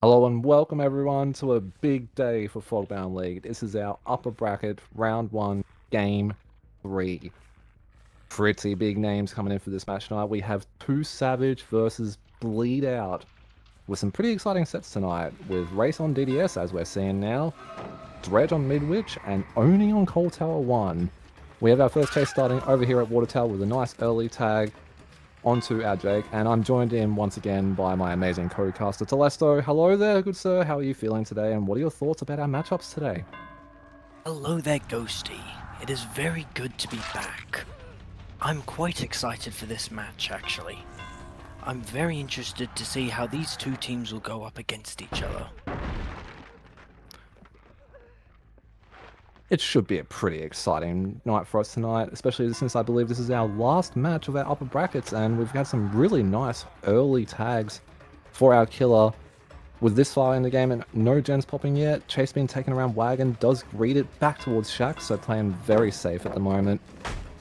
Hello and welcome everyone to a big day for Fogbound League. This is our upper bracket, round one, game three. Pretty big names coming in for this match tonight. We have 2Savage versus Bleedout with some pretty exciting sets tonight with Race on DDS as we're seeing now, Dredge on Midwich, and Oni on Coal Tower 1. We have our first chase starting over here at Water Tower with a nice early tag onto our Jake, and I'm joined in once again by my amazing co-caster Telesto. Hello there, good sir. How are you feeling today, and what are your thoughts about our matchups today? Hello there, Ghosty. It is very good to be back. I'm quite excited for this match, actually. I'm very interested to see how these two teams will go up against each other. It should be a pretty exciting night for us tonight, especially since I believe this is our last match of our upper brackets, and we've had some really nice early tags for our killer. With this far in the game and no gens popping yet, Chase being taken around Wagon does read it back towards Shack, so playing very safe at the moment.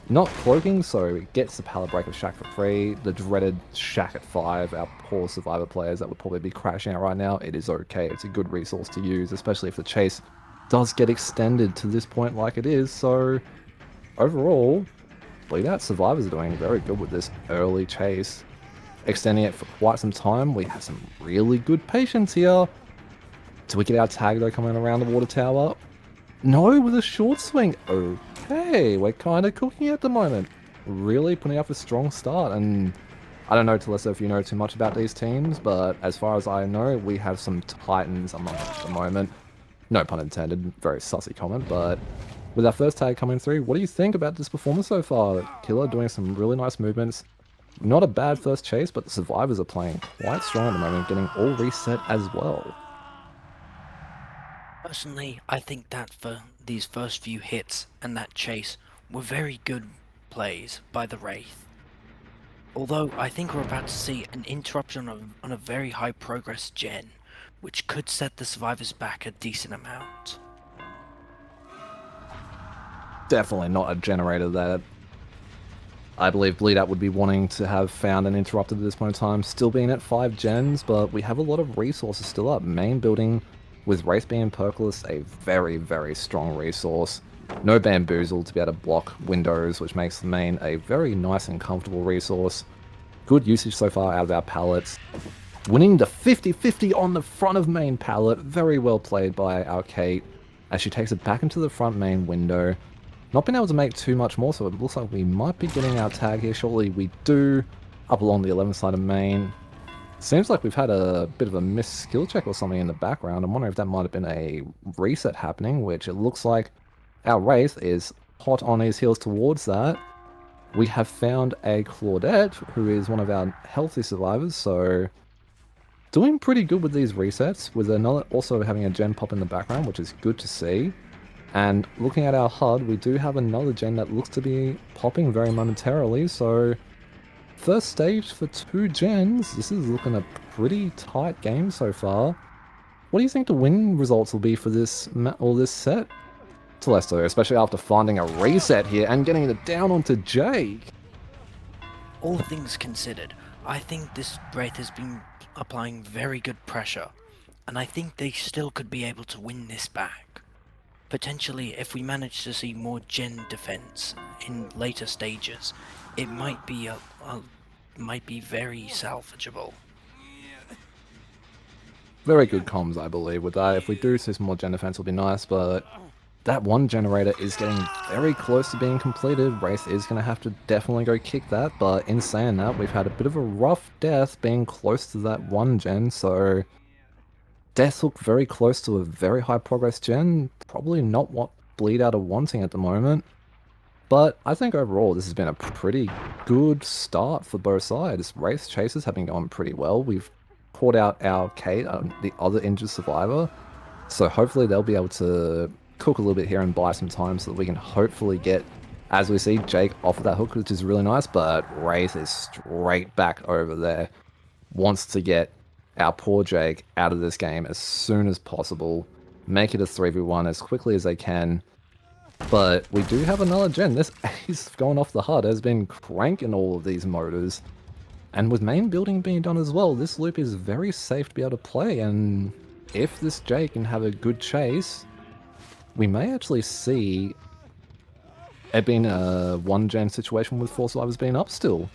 Not cloaking, so it gets the pallet break of Shack for free. The dreaded Shack at 5, our poor survivor players that would probably be crashing out right now. It is okay, it's a good resource to use, especially if the chase does get extended to this point like it is. So overall, Bleedout survivors are doing very good with this early chase. Extending it for quite some time. We have some really good patience here. Do we get our tag though coming around the water tower? No, with a short swing. Okay, we're kind of cooking at the moment. Really putting up a strong start. And I don't know, Talissa, if you know too much about these teams, but as far as I know, we have some titans among us at the moment. No pun intended, very sussy comment, but with our first tag coming through, what do you think about this performance so far? Killer doing some really nice movements. Not a bad first chase, but the survivors are playing quite strong at the moment, getting all reset as well. Personally, I think that for these first few hits and that chase were very good plays by the Wraith. Although I think we're about to see an interruption on a very high progress gen, which could set the survivors back a decent amount. Definitely not a generator that I believe Bleedout would be wanting to have found and interrupted at this point in time. Still being at 5 gens, but we have a lot of resources still up. Main building with Wraith being perkless, a very, very strong resource. No bamboozle to be able to block windows, which makes the main a very nice and comfortable resource. Good usage so far out of our pallets. Winning the 50-50 on the front of main pallet. Very well played by our Kate as she takes it back into the front main window. Not been able to make too much more, so it looks like we might be getting our tag here shortly. We do, up along the 11th side of main. Seems like we've had a bit of a missed skill check or something in the background. I'm wondering if that might have been a reset happening, which it looks like our Wraith is hot on his heels towards that. We have found a Claudette, who is one of our healthy survivors, so doing pretty good with these resets, with another also having a gen pop in the background, which is good to see. And looking at our HUD, we do have another gen that looks to be popping very momentarily, so first stage for 2 gens. This is looking a pretty tight game so far. What do you think the win results will be for this set, Telesto, especially after finding a reset here and getting it down onto Jake? All things considered, I think this Wraith has been applying very good pressure, and I think they still could be able to win this back. Potentially, if we manage to see more gen defense in later stages, it might be very salvageable. Very good comms, I believe, with that. If we do see some more gen defense, it'll be nice, but that one generator is getting very close to being completed. Wraith is going to have to definitely go kick that, but in saying that, we've had a bit of a rough death being close to that one gen, so death looked very close to a very high progress gen. Probably not what Bleedout are wanting at the moment. But I think overall this has been a pretty good start for both sides. Race chases have been going pretty well. We've caught out our Kate, the other injured survivor. So hopefully they'll be able to cook a little bit here and buy some time so that we can hopefully get, as we see, Jake off of that hook, which is really nice. But Wraith is straight back over there. Wants to get our poor Jake out of this game as soon as possible. Make it a 3v1 as quickly as they can. But we do have another gen. This ace going off the HUD has been cranking all of these motors. And with main building being done as well, this loop is very safe to be able to play, and if this Jake can have a good chase, we may actually see it being a one-gen situation with 4 survivors being up still.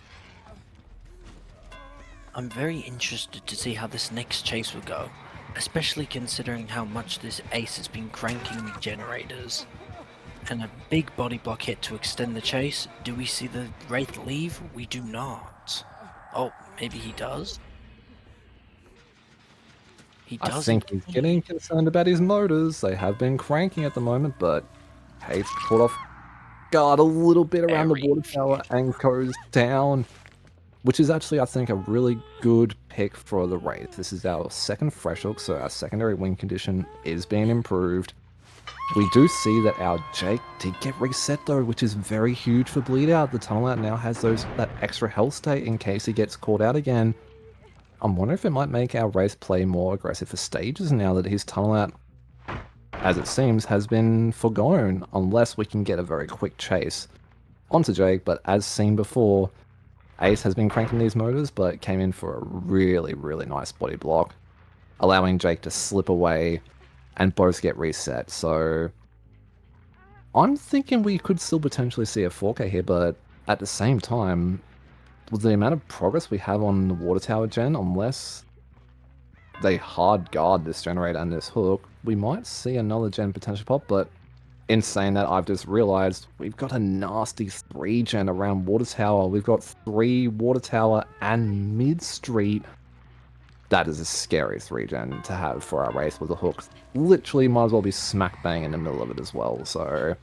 I'm very interested to see how this next chase will go, especially considering how much this ace has been cranking generators. And a big body block hit to extend the chase. Do we see the Wraith leave? We do not. Oh, maybe he does? He I does think he's indeed. getting concerned about his motors. They have been cranking at the moment, but Kate's caught off guard a little bit around the Very water tower and goes down, which is actually, I think, a really good pick for the Wraith. This is our second fresh hook, so our secondary win condition is being improved. We do see that our Jake did get reset though, which is very huge for Bleedout. The Tunnel Out now has that extra health state in case he gets caught out again. I'm wondering if it might make our race play more aggressive for stages now that his Tunnel Out, as it seems, has been forgone, unless we can get a very quick chase onto Jake. But as seen before, Ace has been cranking these motors, but came in for a really, really nice body block, allowing Jake to slip away and both get reset. So I'm thinking we could still potentially see a 4K here, but at the same time, with the amount of progress we have on the water tower gen, unless they hard guard this generator and this hook, we might see another gen potentially pop. But in saying that, I've just realized we've got a nasty 3 gen around water tower. We've got 3 water tower and mid street. That is a scary 3 gen to have for our race with the hooks. Literally might as well be smack bang in the middle of it as well. So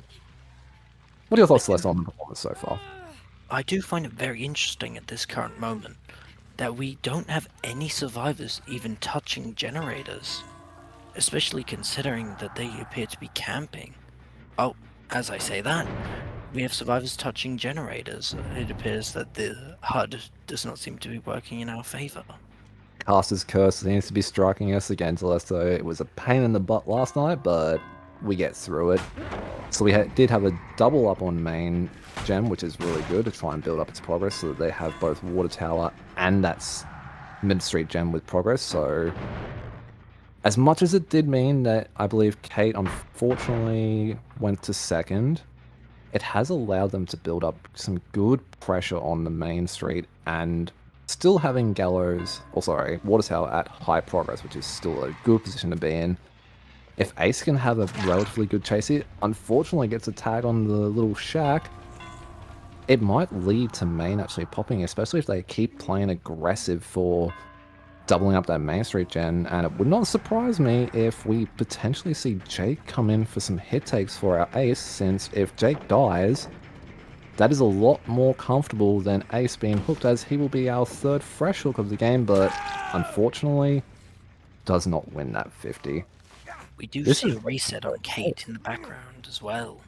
what are your thoughts, Celeste, on the performance so far? I do find it very interesting at this current moment that we don't have any survivors even touching generators, especially considering that they appear to be camping. Oh, as I say that, we have survivors touching generators. It appears that the HUD does not seem to be working in our favor. Caster's Curse seems to be striking us again, Celeste. It was a pain in the butt last night, but we get through it. So we did have a double up on main gem, which is really good to try and build up its progress so that they have both water tower and that's mid street gem with progress. So as much as it did mean that I believe Kate unfortunately went to second, it has allowed them to build up some good pressure on the main street and still having Gallows, water tower at high progress, which is still a good position to be in. If Ace can have a relatively good chase here, unfortunately gets a tag on the little shack, it might lead to main actually popping, especially if they keep playing aggressive for doubling up that main street gen. And it would not surprise me if we potentially see Jake come in for some hit takes for our Ace, since if Jake dies, that is a lot more comfortable than Ace being hooked, as he will be our 3rd fresh hook of the game, but unfortunately does not win that 50. We do see a reset on Kate in the background as well.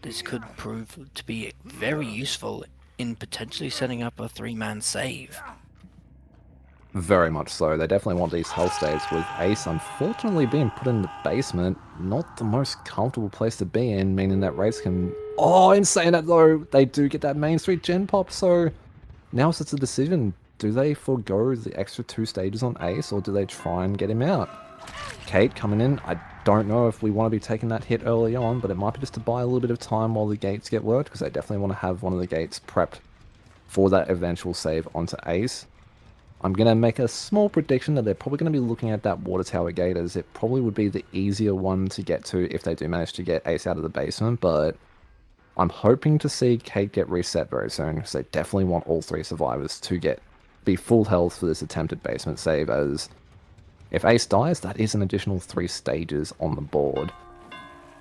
This could prove to be very useful in potentially setting up a 3-man save. Very much so. They definitely want these health states, with Ace unfortunately being put in the basement. Not the most comfortable place to be in, meaning that race can... Oh, in saying that though, they do get that main street gen pop, so now it's a decision. Do they forego the extra 2 stages on Ace, or do they try and get him out? Kate coming in, I don't know if we want to be taking that hit early on, but it might be just to buy a little bit of time while the gates get worked, because they definitely want to have one of the gates prepped for that eventual save onto Ace. I'm going to make a small prediction that they're probably going to be looking at that water tower gate, as it probably would be the easier one to get to if they do manage to get Ace out of the basement, but I'm hoping to see Kate get reset very soon, because they definitely want all 3 survivors to be full health for this attempted basement save, as if Ace dies, that is an additional 3 stages on the board.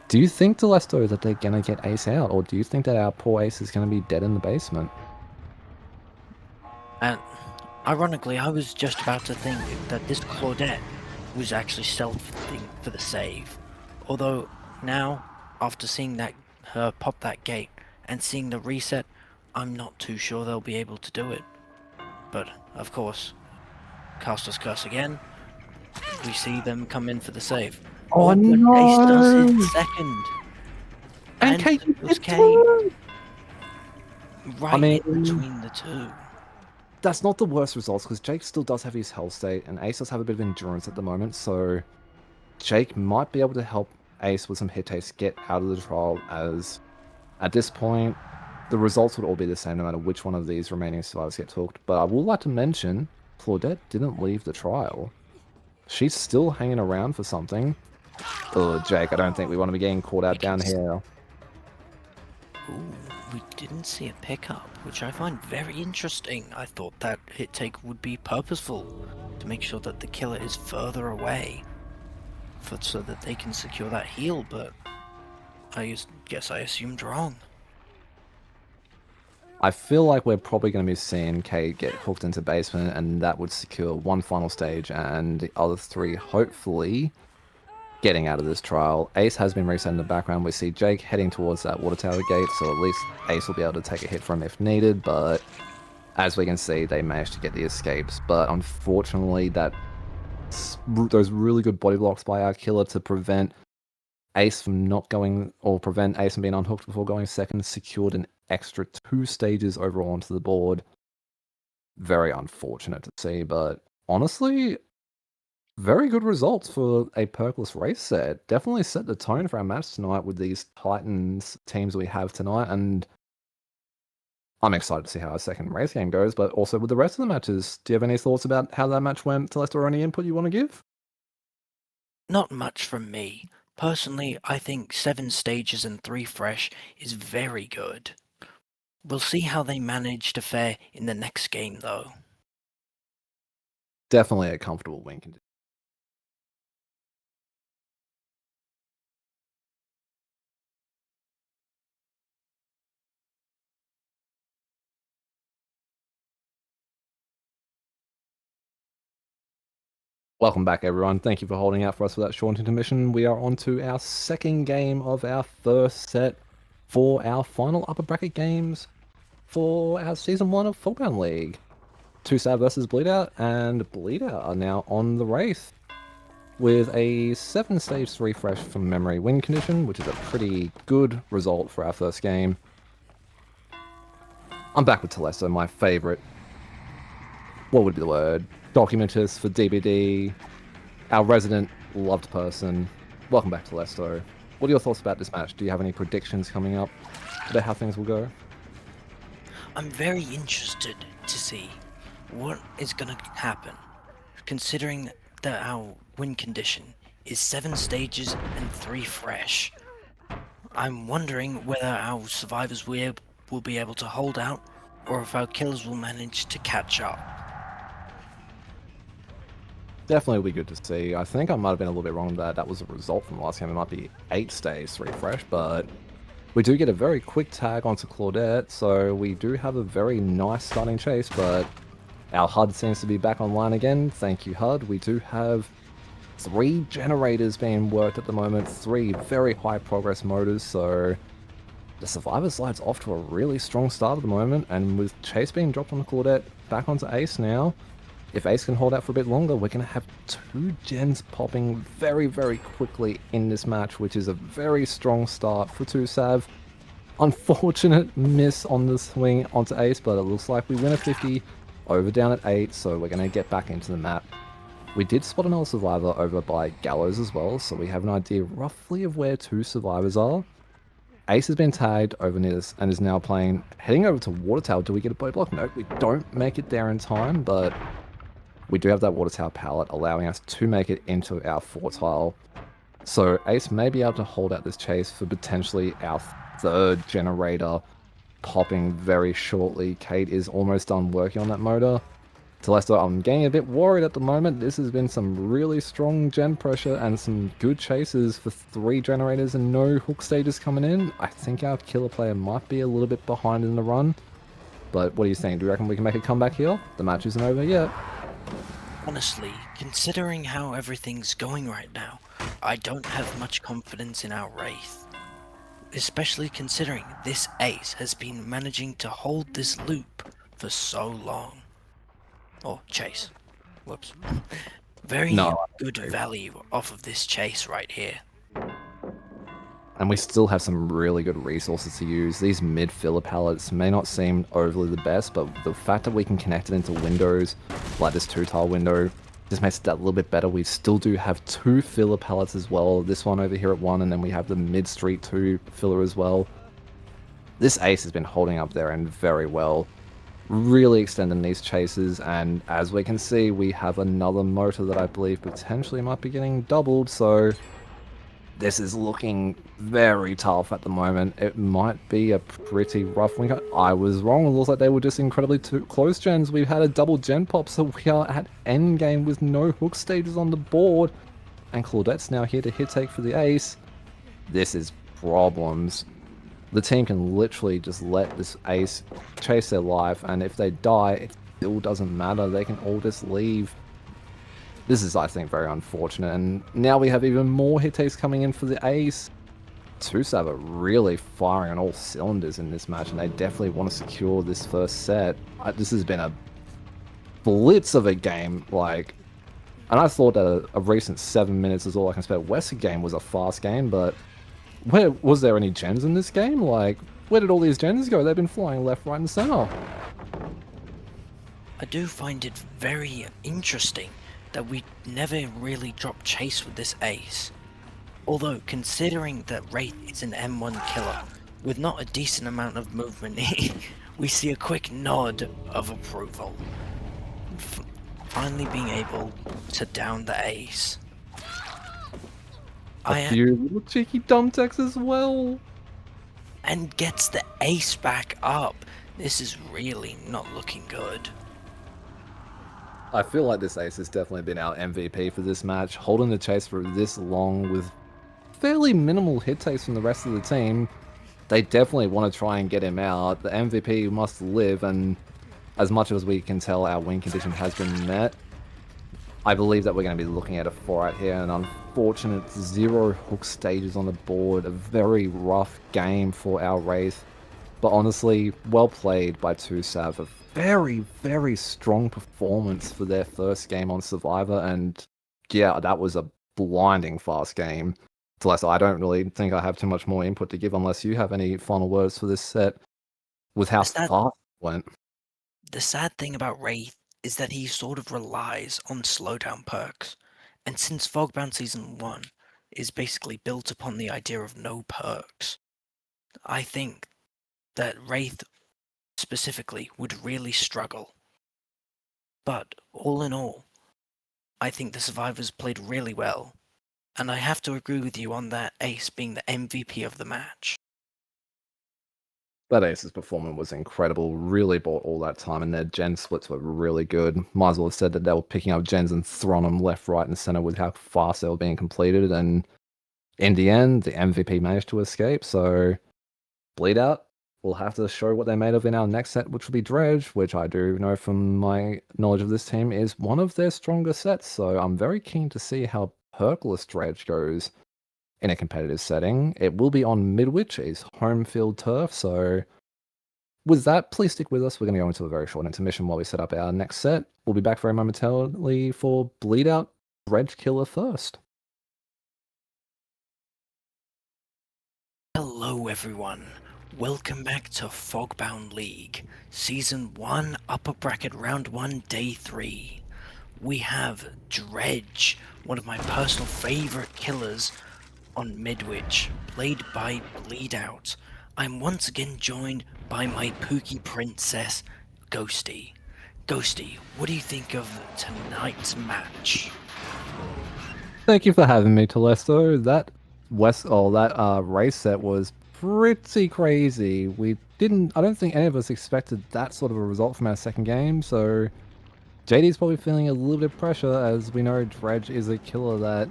Do you think, Telesto, that they're going to get Ace out, or do you think that our poor Ace is going to be dead in the basement? And ironically, I was just about to think that this Claudette was actually stealthing for the save. Although now, after seeing her pop that gate and seeing the reset, I'm not too sure they'll be able to do it. But of course, Caster's Curse again. We see them come in for the save. Oh but no! Ace does it second. And Kate it was did Kate. too! Right in between the two. that's not the worst results, because Jake still does have his health state, and Ace does have a bit of endurance at the moment, so Jake might be able to help Ace with some hit taste get out of the trial, as at this point, the results would all be the same no matter which one of these remaining survivors get hooked. But I would like to mention, Claudette didn't leave the trial. She's still hanging around for something. Oh, Jake, I don't think we want to be getting caught out down here. Ooh, we didn't see a pickup, which I find very interesting. I thought that hit take would be purposeful, to make sure that the killer is further away, so that they can secure that heal, but I guess I assumed wrong. I feel like we're probably going to be seeing Kate get hooked into basement, and that would secure one final stage, and the other three hopefully getting out of this trial. Ace has been reset in the background. We see Jake heading towards that water tower gate, so at least Ace will be able to take a hit from if needed, but as we can see, they managed to get the escapes. But unfortunately, those really good body blocks by our killer to prevent Ace from not going, or prevent Ace from being unhooked before going second, secured an extra 2 stages overall onto the board. Very unfortunate to see, but honestly, very good results for a perkless race set. Definitely set the tone for our match tonight with these Titans teams we have tonight, and I'm excited to see how our second race game goes, but also with the rest of the matches. Do you have any thoughts about how that match went, Celeste, or any input you want to give? Not much from me. Personally, I think 7 stages and 3 fresh is very good. We'll see how they manage to fare in the next game, though. Definitely a comfortable win condition. Welcome back, everyone. Thank you for holding out for us for that short intermission. We are on to our second game of our first set for our final upper bracket games for our Season 1 of Fogbound League. 2Savage versus Bleedout, and Bleedout are now on the race with a 7-stage 3 fresh from memory win condition, which is a pretty good result for our first game. I'm back with Telesto, my favourite, what would be the word, documentist for DBD, our resident loved person. Welcome back to Lesto. What are your thoughts about this match? Do you have any predictions coming up about how things will go? I'm very interested to see what is going to happen, considering that our win condition is 7 stages and 3 fresh. I'm wondering whether our survivors will be able to hold out, or if our killers will manage to catch up. Definitely will be good to see. I think I might have been a little bit wrong that that was a result from the last game. It might be 8 stays, 3 fresh, but we do get a very quick tag onto Claudette, so we do have a very nice starting chase, but our HUD seems to be back online again. Thank you, HUD. We do have 3 generators being worked at the moment, 3 very high progress motors, so the Survivor side's off to a really strong start at the moment, and with Chase being dropped on Claudette, back onto Ace now. If Ace can hold out for a bit longer, we're going to have 2 gens popping very, very quickly in this match, which is a very strong start for 2Sav. Unfortunate miss on the swing onto Ace, but it looks like we win a 50 over down at 8, so we're going to get back into the map. We did spot another survivor over by Gallows as well, so we have an idea roughly of where 2 survivors are. Ace has been tagged over near this and is now playing, heading over to Water Tower. Do we get a body block? No, we don't make it there in time, but we do have that Water Tower pallet allowing us to make it into our 4 tile. So Ace may be able to hold out this chase for potentially our 3rd generator popping very shortly. Kate is almost done working on that motor. Telesto, I'm getting a bit worried at the moment. This has been some really strong gen pressure and some good chases for 3 generators and no hook stages coming in. I think our killer player might be a little bit behind in the run. But what do you think? Do you reckon we can make a comeback here? The match isn't over yet. Honestly, considering how everything's going right now, I don't have much confidence in our Wraith. Especially considering this Ace has been managing to hold this loop for so long. Or chase. Whoops. Very good value off of this chase right here. And we still have some really good resources to use. These mid filler pallets may not seem overly the best, but the fact that we can connect it into windows, like this 2-tile window, just makes it that little bit better. We still do have 2 filler pallets as well. This one over here at 1, and then we have the mid street 2 filler as well. This ace has been holding up there and very well. Really extending these chases, and as we can see, we have another motor that I believe potentially might be getting doubled, so this is looking very tough at the moment. It might be a pretty rough win. I was wrong. It looks like they were just incredibly too close gens. We've had a double gen pop, so we are at endgame with no hook stages on the board. And Claudette's now here to hit take for the ace. This is problems. The team can literally just let this ace chase their life, and if they die, it still doesn't matter. They can all just leave. This is, I think, very unfortunate, and now we have even more hit takes coming in for the ace. 2Savage are really firing on all cylinders in this match, and they definitely want to secure this first set. This has been a blitz of a game, like, and I thought that a recent 7 minutes is all I can expect. West's game was a fast game, but where was there any gens in this game? Like, where did all these gens go? They've been flying left, right, and center. I do find it very interesting that we never really dropped chase with this ace. Although, considering that Wraith is an M1 killer, with not a decent amount of movement, we see a quick nod of approval. Finally being able to down the ace. A few little cheeky dump techs as well. And gets the ace back up. This is really not looking good. I feel like this ace has definitely been our MVP for this match, holding the chase for this long with fairly minimal hit takes from the rest of the team. They definitely want to try and get him out. The MVP must live, and as much as we can tell, our win condition has been met. I believe that we're going to be looking at a 4 out here, an unfortunate 0 hook stages on the board, a very rough game for our Wraith. But honestly, well played by 2Savage. A very, very strong performance for their first game on Survivor, and yeah, that was a blinding fast game. Celeste, I don't really think I have too much more input to give unless you have any final words for this set with how fast it went. The sad thing about Wraith is that he sort of relies on slowdown perks, and since Fogbound Season 1 is basically built upon the idea of no perks, I think that Wraith specifically would really struggle. But all in all, I think the Survivors played really well, and I have to agree with you on that ace being the MVP of the match. That Ace's performance was incredible, really bought all that time, and their gen splits were really good. Might as well have said that they were picking up gens and throwing them left, right, and center with how fast they were being completed, and in the end, the MVP managed to escape, so Bleedout will have to show what they're made of in our next set, which will be Dredge, which I do know from my knowledge of this team is one of their stronger sets, so I'm very keen to see how perkless Dredge goes in a competitive setting. It will be on Midwich, is home field turf, so with that, please stick with us. We're going to go into a very short intermission while we set up our next set. We'll be back very momentarily for Bleedout Dredge Killer first. Hello everyone, welcome back to Fogbound League, Season 1, Upper Bracket Round 1, Day 3. We have Dredge, one of my personal favourite killers on Midwich, played by Bleedout. I'm once again joined by my Pookie Princess, Ghosty. Ghosty, what do you think of tonight's match? Thank you for having me, Telesto. That race set was pretty crazy. I don't think any of us expected that sort of a result from our second game, so JD's probably feeling a little bit of pressure, as we know Dredge is a killer that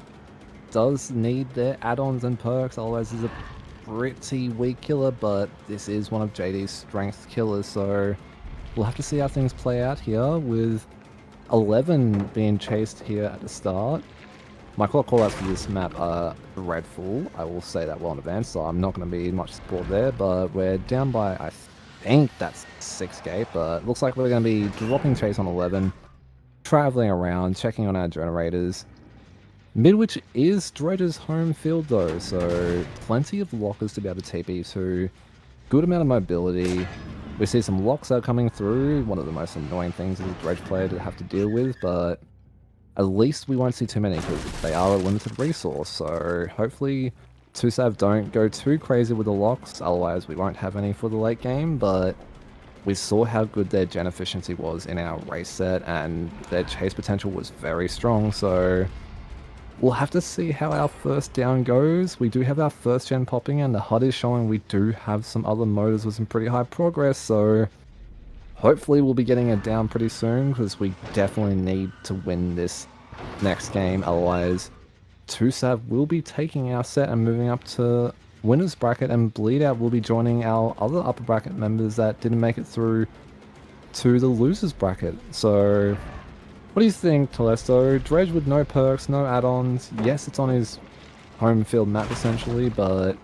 does need their add-ons and perks, otherwise he's a pretty weak killer, but this is one of JD's strength killers, so we'll have to see how things play out here, with 11 being chased here at the start. My callouts for this map are dreadful, I will say that well in advance, so I'm not going to be much support there, but we're down by, I think that's 6 gate, but looks like we're going to be dropping chase on 11, traveling around, checking on our generators. Midwich is Dredge's home field though, so plenty of lockers to be able to TP to. Good amount of mobility. We see some locks are coming through. One of the most annoying things as a Dredge player to have to deal with, but at least we won't see too many because they are a limited resource. So hopefully 2Sav don't go too crazy with the locks, otherwise we won't have any for the late game, but we saw how good their gen efficiency was in our race set and their chase potential was very strong, so we'll have to see how our first down goes. We do have our first gen popping and the HUD is showing we do have some other motors with some pretty high progress, so hopefully we'll be getting it down pretty soon because we definitely need to win this next game, otherwise 2Sav will be taking our set and moving up to winners bracket, and Bleedout will be joining our other upper bracket members that didn't make it through to the losers bracket. So what do you think, Telesto? Dredge with no perks, no add-ons. Yes, it's on his home field map essentially, but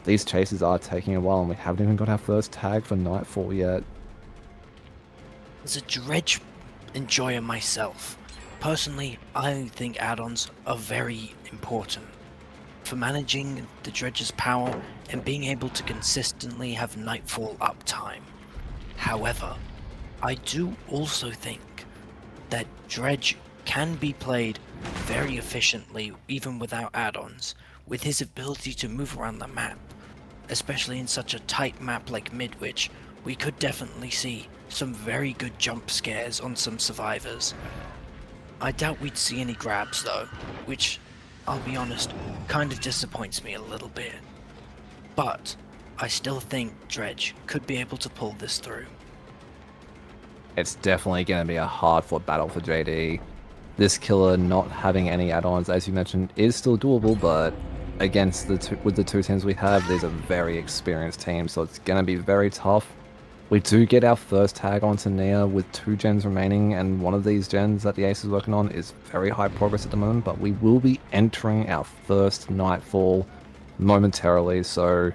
these chases are taking a while and we haven't even got our first tag for Nightfall yet. As a Dredge enjoyer myself, personally, I think add-ons are very important for managing the Dredge's power and being able to consistently have Nightfall uptime. However, I do also think that Dredge can be played very efficiently even without add-ons, with his ability to move around the map. Especially in such a tight map like Midwich, we could definitely see some very good jump scares on some survivors. I doubt we'd see any grabs though, which, I'll be honest, kind of disappoints me a little bit. But I still think Dredge could be able to pull this through. It's definitely going to be a hard-fought battle for JD. This killer not having any add-ons, as you mentioned, is still doable, but against with the two teams we have, these are very experienced teams, so it's going to be very tough. We do get our first tag onto Nia with 2 gens remaining, and one of these gens that the Ace is working on is very high progress at the moment, but we will be entering our first Nightfall momentarily, so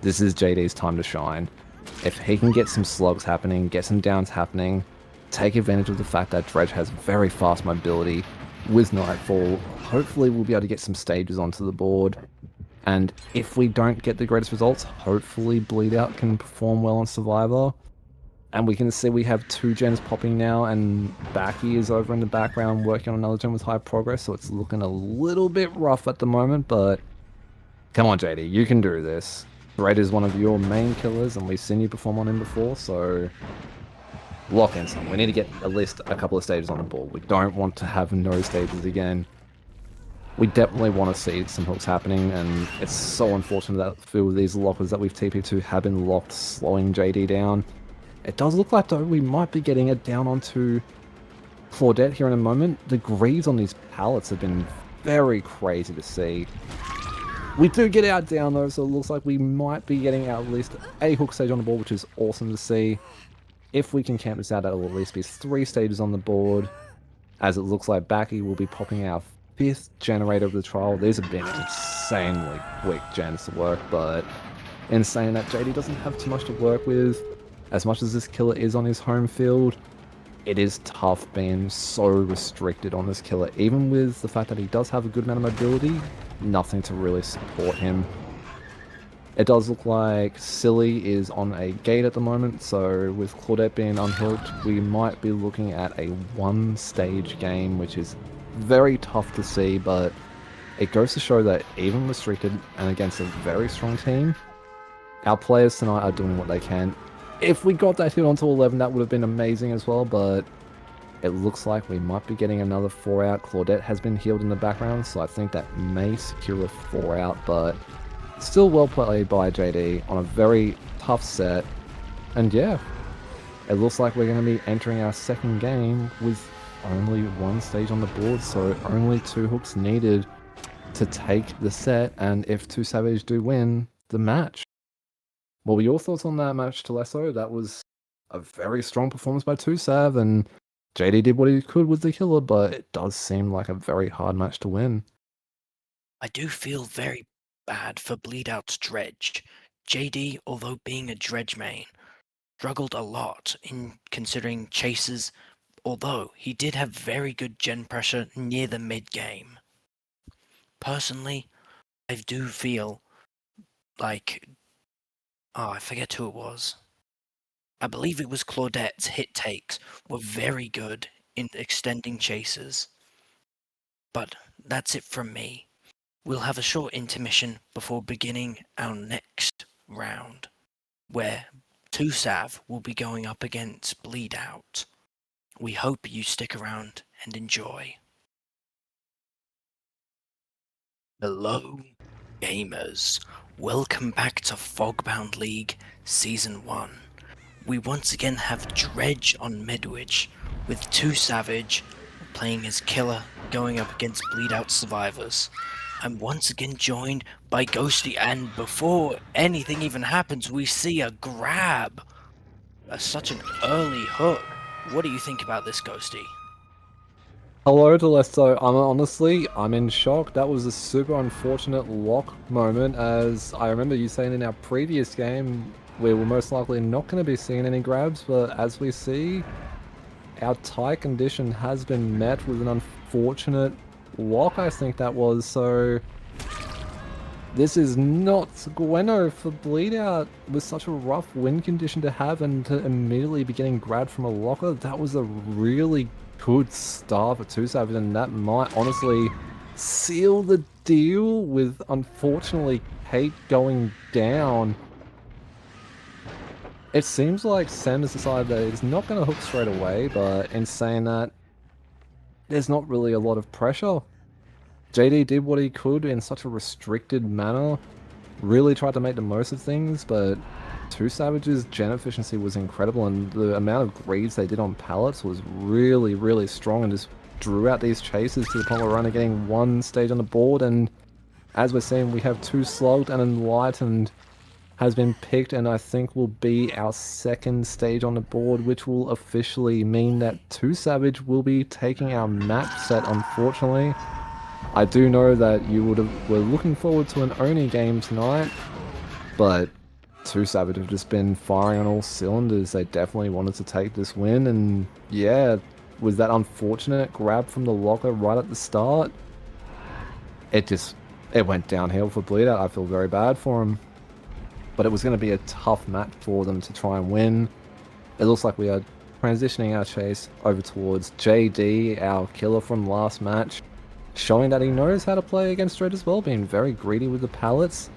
this is JD's time to shine. If he can get some slugs happening, get some downs happening, take advantage of the fact that Dredge has very fast mobility with Nightfall, hopefully we'll be able to get some stages onto the board. And if we don't get the greatest results, hopefully Bleedout can perform well on Survivor. And we can see we have 2 gens popping now, and Backy is over in the background working on another gen with high progress, so it's looking a little bit rough at the moment, but come on JD, you can do this. Red is one of your main killers, and we've seen you perform on him before, so lock in some. We need to get at least a couple of stages on the board. We don't want to have no stages again. We definitely want to see some hooks happening, and it's so unfortunate that a few of these lockers that we've TP'd to have been locked, slowing JD down. It does look like, though, we might be getting it down onto Claudette here in a moment. The greaves on these pallets have been very crazy to see. We do get out down though, so it looks like we might be getting out at least a hook stage on the board, which is awesome to see. If we can camp this out, that'll at least be 3 stages on the board, as it looks like Backy will be popping our 5th generator of the trial. These have been insanely quick gens to work, but in saying that, JD doesn't have too much to work with. As much as this killer is on his home field, it is tough being so restricted on this killer, even with the fact that he does have a good amount of mobility. Nothing to really support him. It does look like Silly is on a gate at the moment, so with Claudette being unhooked, we might be looking at a 1-stage game, which is very tough to see, but it goes to show that even restricted and against a very strong team, our players tonight are doing what they can. If we got that hit onto 11, that would have been amazing as well, but it looks like we might be getting another 4 out. Claudette has been healed in the background, so I think that may secure a 4 out, but still well played by JD on a very tough set. And yeah, it looks like we're going to be entering our second game with only 1 stage on the board, so only 2 hooks needed to take the set, and if 2Savage do win the match. What were your thoughts on that match, Teleso? That was a very strong performance by 2Sav, and JD did what he could with the killer, but it does seem like a very hard match to win. I do feel very bad for Bleedout's Dredge. JD, although being a Dredge main, struggled a lot in considering chases, although he did have very good gen pressure near the mid game. Personally, I do feel like... Oh, I forget who it was. I believe it was Claudette's hit takes were very good in extending chases. But that's it from me. We'll have a short intermission before beginning our next round, where 2Sav will be going up against Bleedout. We hope you stick around and enjoy. Hello, gamers. Welcome back to Fogbound League Season 1. We once again have Dredge on Midwich, with 2Savage playing as Killer going up against Bleedout Survivors. I'm once again joined by Ghosty, and before anything even happens, we see a grab. Such an early hook. What do you think about this, Ghosty? Hello, Delesto. I'm in shock. That was a super unfortunate lock moment, as I remember you saying in our previous game, we were most likely not going to be seeing any grabs, but as we see, our tie condition has been met with an unfortunate lock, I think that was, so this is not Gweno for Bleedout with such a rough win condition to have and to immediately be getting grabbed from a locker. That was a really good start for 2Savage, and that might honestly seal the deal with, unfortunately, Kate going down. It seems like Sam has decided that he's not going to hook straight away, but in saying that, there's not really a lot of pressure. JD did what he could in such a restricted manner, really tried to make the most of things, but 2Savage's gen efficiency was incredible, and the amount of greaves they did on pallets was really, really strong, and just drew out these chases to the point where we're only getting one stage on the board, and as we're seeing, we have 2 Slugged and Enlightened has been picked, and I think will be our second stage on the board, which will officially mean that 2Savage will be taking our map set, unfortunately. I do know that you were looking forward to an Oni game tonight, but 2Savage have just been firing on all cylinders. They definitely wanted to take this win, and yeah, with that unfortunate grab from the locker right at the start, it went downhill for Bleedout. I feel very bad for him, but it was going to be a tough match for them to try and win. It looks like we are transitioning our chase over towards JD, our killer from last match, showing that he knows how to play against Dredge as well, being very greedy with the pallets.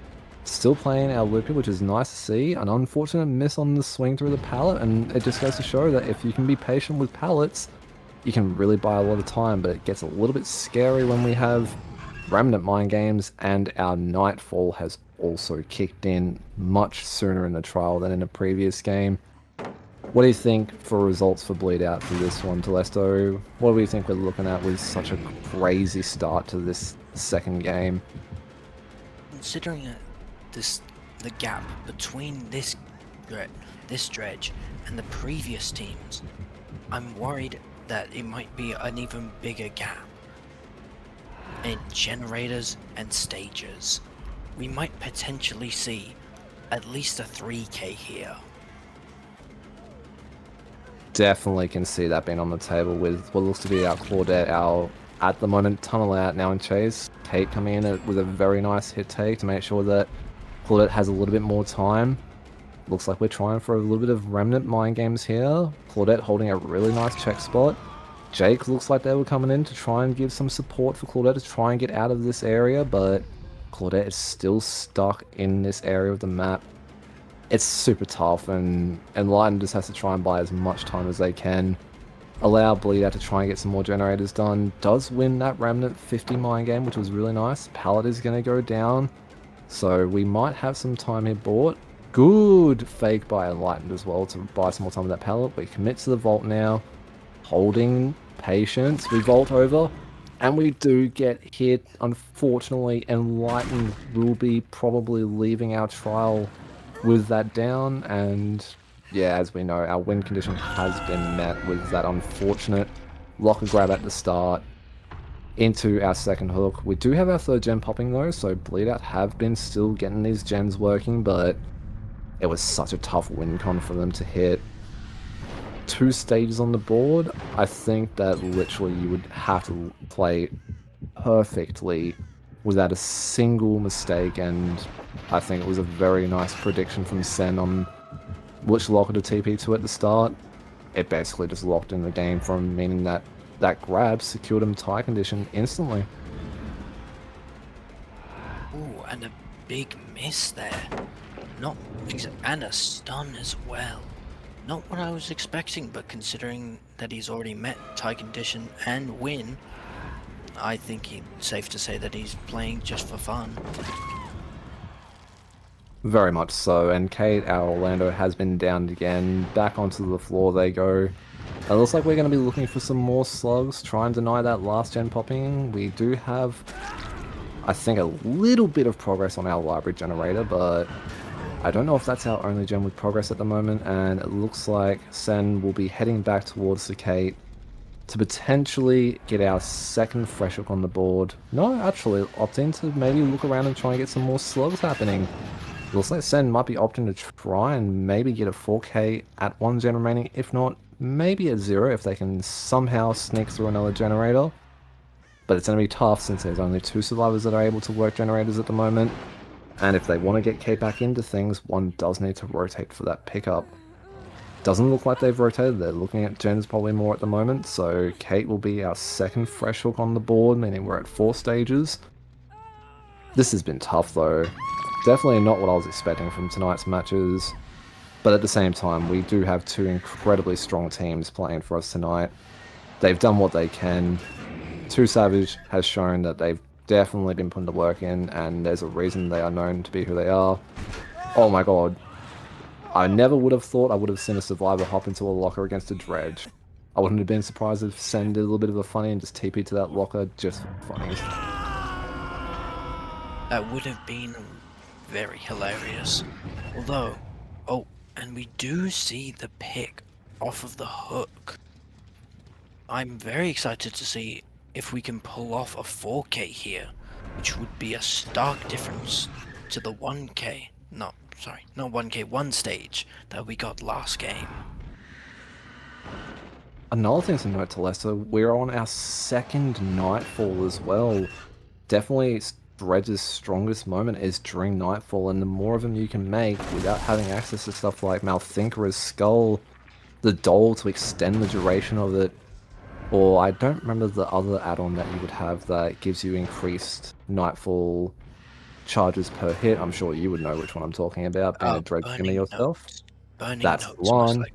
Still playing our Loopy, which is nice to see. An unfortunate miss on the swing through the pallet, and it just goes to show that if you can be patient with pallets, you can really buy a lot of time, but it gets a little bit scary when we have Remnant Mind Games, and our Nightfall has also kicked in much sooner in the trial than in the previous game. What do you think for results for Bleedout for this one, Telesto? What do we think we're looking at with such a crazy start to this second game? Considering the gap between this Dredge and the previous teams, I'm worried that it might be an even bigger gap in generators and stages. We might potentially see at least a 3k here. Definitely can see that being on the table with what looks to be our Claudette, our, at the moment, Tunnel Out now in chase. Kate coming in with a very nice hit take to make sure that Claudette has a little bit more time. Looks like we're trying for a little bit of Remnant Mind Games here. Claudette holding a really nice check spot. Jake looks like they were coming in to try and give some support for Claudette to try and get out of this area, but Claudette is still stuck in this area of the map. It's super tough, and Enlightened just has to try and buy as much time as they can. Allow Bleedout to try and get some more generators done. Does win that Remnant 50 Mind Game, which was really nice. Pallet is going to go down, so we might have some time here bought. Good fake by Enlightened as well to buy some more time with that Pallet. We commit to the vault now. Holding patience. We vault over, and we do get hit. Unfortunately, Enlightened will be probably leaving our trial with that down, and yeah, as we know, our win condition has been met with that unfortunate locker grab at the start into our second hook. We do have our third gen popping though, so Bleedout have been still getting these gens working, but it was such a tough win con for them to hit. 2 stages on the board. I think that literally you would have to play perfectly without a single mistake, and I think it was a very nice prediction from Sen on which locker to TP to at the start. It basically just locked in the game for him, meaning that that grab secured him tie condition instantly. Ooh, and a big miss there. And a stun as well. Not what I was expecting, but considering that he's already met tie condition and win, I think it's safe to say that he's playing just for fun. Very much so, and Kate, our Orlando, has been downed again. Back onto the floor they go. It looks like we're going to be looking for some more slugs, try and deny that last gen popping. We do have, I think, a little bit of progress on our library generator, but I don't know if that's our only gen with progress at the moment, and it looks like Sen will be heading back towards the Kate to potentially get our second fresh hook on the board. No, actually, opting to maybe look around and try and get some more slugs happening. Looks like Sen might be opting to try and maybe get a 4K at 1 gen remaining, if not, maybe at 0 if they can somehow sneak through another generator. But it's going to be tough since there's only 2 survivors that are able to work generators at the moment. And if they want to get Kate back into things, one does need to rotate for that pickup. Doesn't look like they've rotated, they're looking at gens probably more at the moment, so Kate will be our second fresh hook on the board, meaning we're at 4 stages. This has been tough though. Definitely not what I was expecting from tonight's matches, but at the same time, we do have 2 incredibly strong teams playing for us tonight. They've done what they can. 2Savage has shown that they've definitely been putting the work in, and there's a reason they are known to be who they are. Oh my god. I never would have thought I would have seen a survivor hop into a locker against a dredge. I wouldn't have been surprised if Sen did a little bit of a funny and just TP to that locker just for funnies. That would have been very hilarious. Although, oh, and we do see the pick off of the hook. I'm very excited to see if we can pull off a 4K here, which would be a stark difference to the 1K. No, sorry, not 1K, 1 stage that we got last game. Another thing to note to Leicester, we're on our second Nightfall as well. Definitely Dredge's strongest moment is during Nightfall, and the more of them you can make without having access to stuff like Malthinker's Skull, the Dole to extend the duration of it, or I don't remember the other add-on that you would have that gives you increased Nightfall charges per hit. I'm sure you would know which one I'm talking about, being a Dredge gamer yourself. That's the one.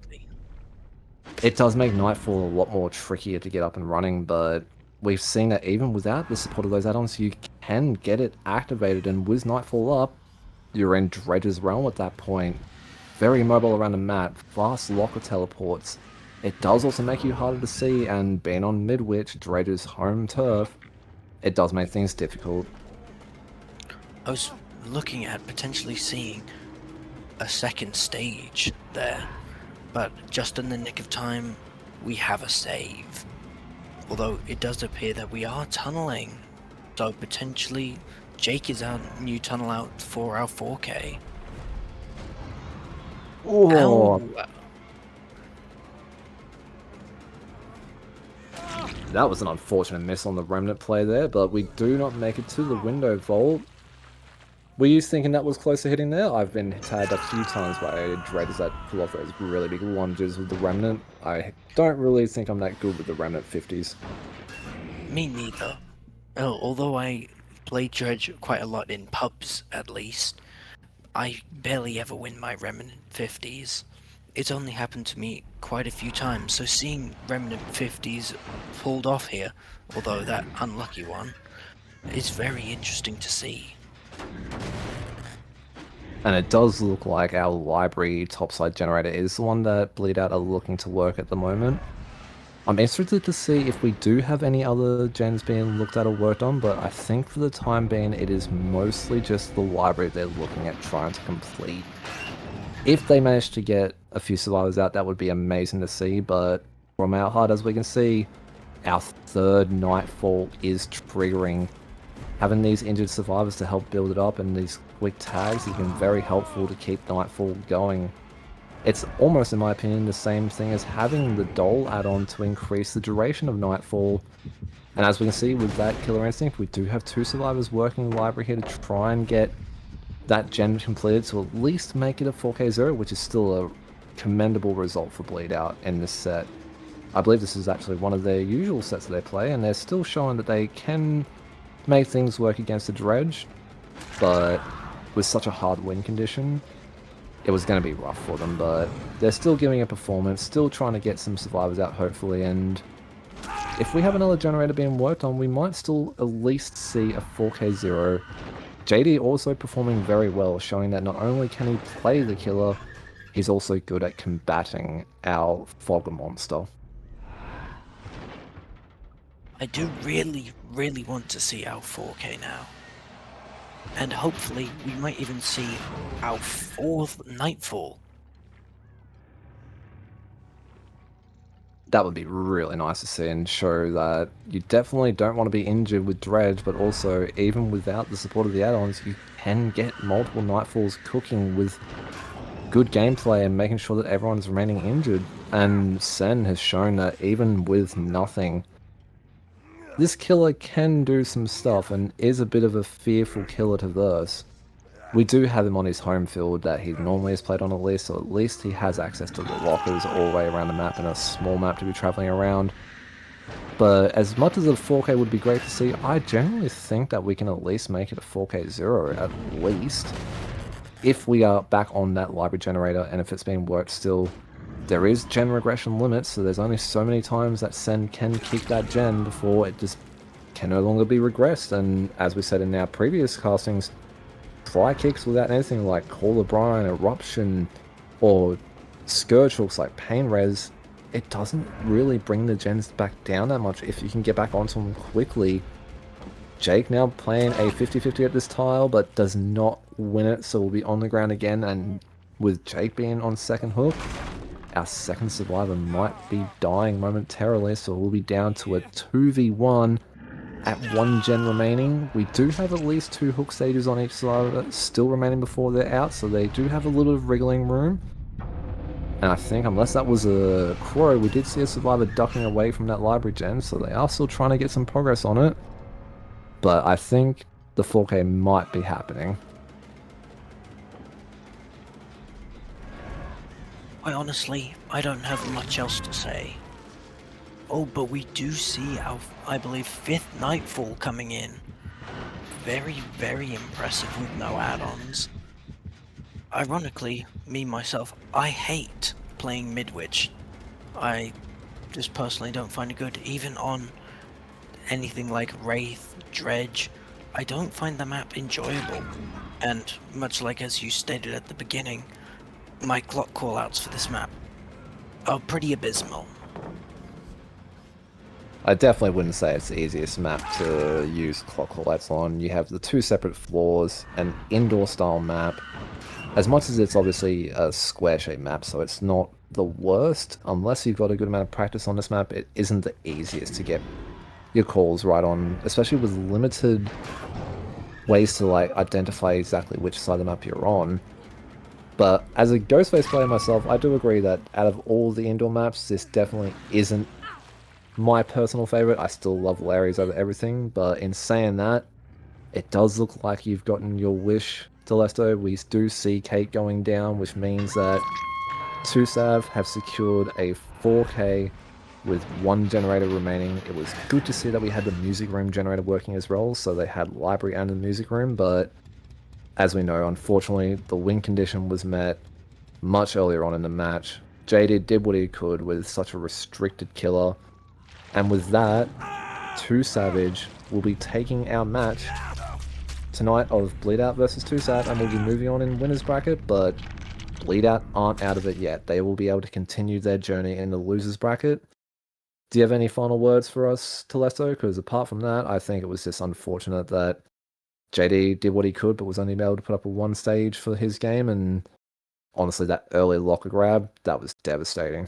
It does make Nightfall a lot more trickier to get up and running, but we've seen that even without the support of those add-ons, you can get it activated, and with Nightfall up, you're in Dredge's realm at that point. Very mobile around the map, fast locker teleports. It does also make you harder to see, and being on Midwich, Dredge's home turf, it does make things difficult. I was looking at potentially seeing a second stage there, but just in the nick of time, we have a save. Although it does appear that we are tunneling, so potentially Jake is our new tunnel out for our 4K. Oh, that was an unfortunate miss on the Remnant play there, but we do not make it to the window vault. Were you thinking that was close to hitting there? I've been tagged a few times by Dredges that pull off those really big lunges with the Remnant. I don't really think I'm that good with the Remnant 50s. Me neither. Although I play Dredge quite a lot in pubs, at least, I barely ever win my Remnant 50s. It's only happened to me quite a few times, so seeing Remnant 50s pulled off here, although that unlucky one, is very interesting to see. And it does look like our library topside generator is the one that Bleedout are looking to work at the moment. I'm interested to see if we do have any other gens being looked at or worked on, but I think for the time being it is mostly just the library they're looking at trying to complete. If they manage to get a few survivors out, that would be amazing to see, but from our HUD, as we can see, our third Nightfall is triggering. Having these injured survivors to help build it up and these quick tags has been very helpful to keep Nightfall going. It's almost, in my opinion, the same thing as having the Dole add-on to increase the duration of Nightfall. And as we can see with that Killer Instinct, we do have 2 survivors working the library here to try and get that gen completed to at least make it a 4K0, which is still a commendable result for Bleedout in this set. I believe this is actually one of their usual sets that they play, and they're still showing that they can make things work against the Dredge, but with such a hard win condition, it was going to be rough for them, but they're still giving a performance, still trying to get some survivors out hopefully, and if we have another generator being worked on, we might still at least see a 4K0. JD also performing very well, showing that not only can he play the killer, he's also good at combating our Fog monster. I do really, really want to see our 4K now. And hopefully we might even see our 4th Nightfall. That would be really nice to see and show that you definitely don't want to be injured with Dredge, but also even without the support of the add-ons, you can get multiple Nightfalls cooking with good gameplay and making sure that everyone's remaining injured. And Sen has shown that even with nothing, this killer can do some stuff and is a bit of a fearful killer to verse. We do have him on his home field that he normally has played on at least, so at least he has access to the lockers all the way around the map and a small map to be traveling around. But as much as a 4K would be great to see, I generally think that we can at least make it a 4K0 at least. If we are back on that library generator and if it's being worked still, there is gen regression limits, so there's only so many times that Sen can kick that gen before it just can no longer be regressed. And as we said in our previous castings, try kicks without anything like Call of Brine, Eruption, or Scourge hooks like Pain Res, it doesn't really bring the gens back down that much if you can get back onto them quickly. Jake now playing a 50-50 at this tile, but does not win it, so we'll be on the ground again, and with Jake being on second hook, our second survivor might be dying momentarily, so we'll be down to a 2v1 at 1 gen remaining. We do have at least 2 hook stages on each survivor still remaining before they're out, so they do have a little bit of wriggling room. And I think, unless that was a crow, we did see a survivor ducking away from that library gen, so they are still trying to get some progress on it. But I think the 4K might be happening. Quite honestly, I don't have much else to say. Oh, but we do see our, I believe, 5th Nightfall coming in. Very, very impressive with no add-ons. Ironically, me myself, I hate playing Midwich. I just personally don't find it good, even on anything like Wraith, Dredge. I don't find the map enjoyable. And much like as you stated at the beginning, my clock callouts for this map are pretty abysmal. I definitely wouldn't say it's the easiest map to use clock callouts on. You have the 2 separate floors, an indoor style map. As much as it's obviously a square shaped map, so it's not the worst, unless you've got a good amount of practice on this map, it isn't the easiest to get your calls right on, especially with limited ways to like identify exactly which side of the map you're on. But as a Ghostface player myself, I do agree that out of all the indoor maps, this definitely isn't my personal favorite. I still love Larry's over everything, but in saying that, it does look like you've gotten your wish, Telesto. We do see Kate going down, which means that 2Sav have secured a 4K with 1 generator remaining. It was good to see that we had the music room generator working as well, so they had library and the music room, but as we know, unfortunately, the win condition was met much earlier on in the match. JD did what he could with such a restricted killer, and with that, 2Savage will be taking our match tonight of Bleedout versus 2Sav, and we'll be moving on in winner's bracket, but Bleedout aren't out of it yet. They will be able to continue their journey in the loser's bracket. Do you have any final words for us, Telesto? Because apart from that, I think it was just unfortunate that JD did what he could, but was only able to put up a 1 stage for his game, and honestly, that early locker grab, that was devastating.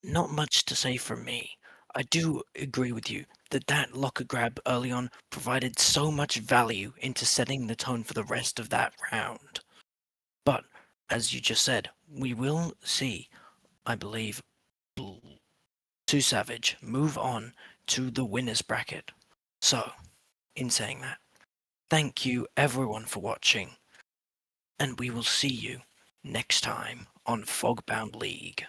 Not much to say from me. I do agree with you that that locker grab early on provided so much value into setting the tone for the rest of that round. But, as you just said, we will see, I believe, 2Savage move on to the winners bracket. So, in saying that, thank you everyone for watching, and we will see you next time on Fogbound League.